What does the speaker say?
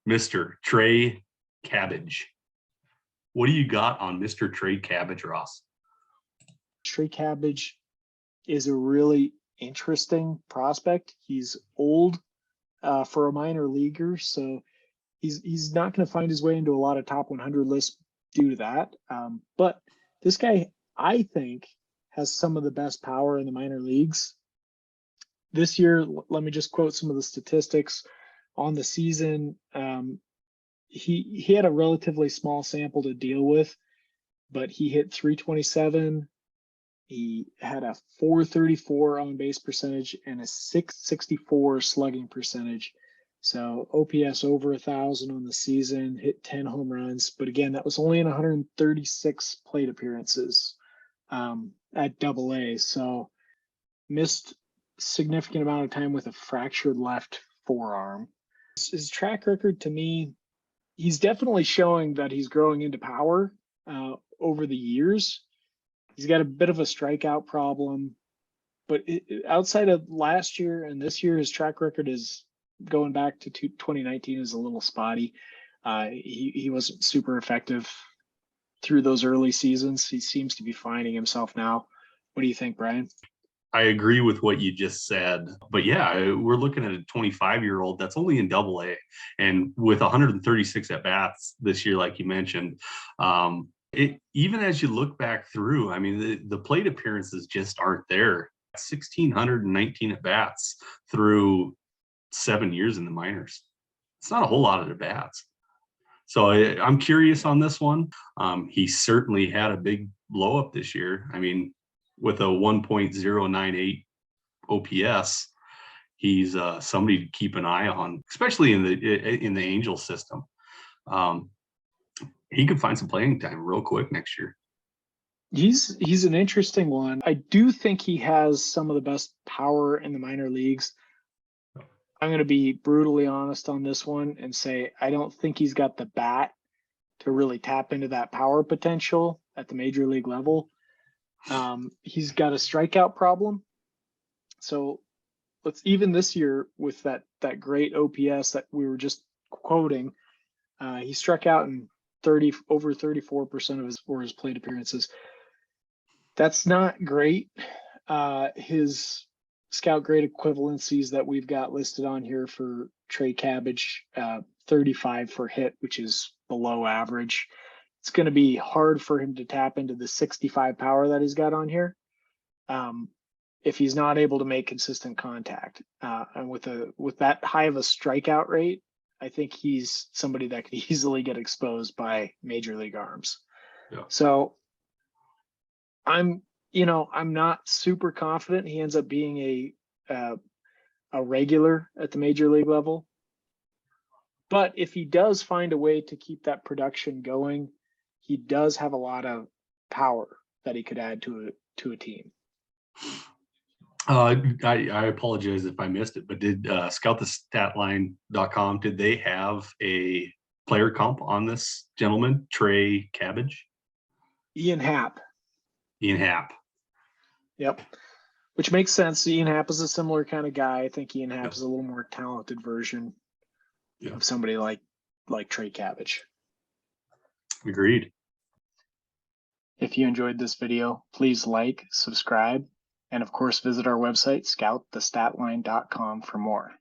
Mr. Trey Cabbage. What do you got on Mr. Trey Cabbage, Ross? Trey Cabbage is a really interesting prospect. He's old for a minor leaguer, so he's not going to find his way into a lot of top 100 lists due to that. But this guy, I think, has some of the best power in the minor leagues. This year, let me just quote some of the statistics on the season. He had a relatively small sample to deal with, but he hit 327. He had a 434 on base percentage and a 664 slugging percentage. So OPS over 1,000 on the season, hit 10 home runs. But again, that was only in 136 plate appearances at Double-A. So missed significant amount of time with a fractured left forearm. His track record, to me, he's definitely showing that he's growing into power over the years. He's got a bit of a strikeout problem, but outside of last year and this year, his track record is going back to 2019 is a little spotty. He wasn't super effective through those early seasons. He seems to be finding himself now. What do you think, Brian? I agree with what you just said, but yeah, we're looking at a 25-year-old that's only in Double-A, and with 136 at bats this year, like you mentioned. Even as you look back through, I mean, the plate appearances just aren't there. 1,619 at bats through 7 years in the minors. It's not a whole lot of at bats. So I'm curious on this one. He certainly had a big blow up this year. I mean, with a 1.098 OPS, he's somebody to keep an eye on, especially in the Angel system. He could find some playing time real quick next year. He's an interesting one. I do think he has some of the best power in the minor leagues. I'm going to be brutally honest on this one and say I don't think he's got the bat to really tap into that power potential at the major league level. He's struck a strikeout problem. So even this year with that great OPS that we were just quoting, he struck out in over 34% of his plate appearances. That's not great. His scout grade equivalencies that we've got listed on here for Trey Cabbage, 35 for hit, which is below average. It's going to be hard for him to tap into the 65 power that he's got on here if he's not able to make consistent contact. And with that high of a strikeout rate, I think he's somebody that could easily get exposed by major league arms. Yeah. So I'm not super confident he ends up being a regular at the major league level. But if he does find a way to keep that production going, he does have a lot of power that he could add to a team. I apologize if I missed it, but did ScoutTheStatline.com, did they have a player comp on this gentleman, Trey Cabbage? Ian Happ. Yep. Which makes sense. Ian Happ is a similar kind of guy. I think Ian Happ is a little more talented version of somebody like Trey Cabbage. Agreed. If you enjoyed this video, please like, subscribe, and of course visit our website, ScoutTheStatline.com for more.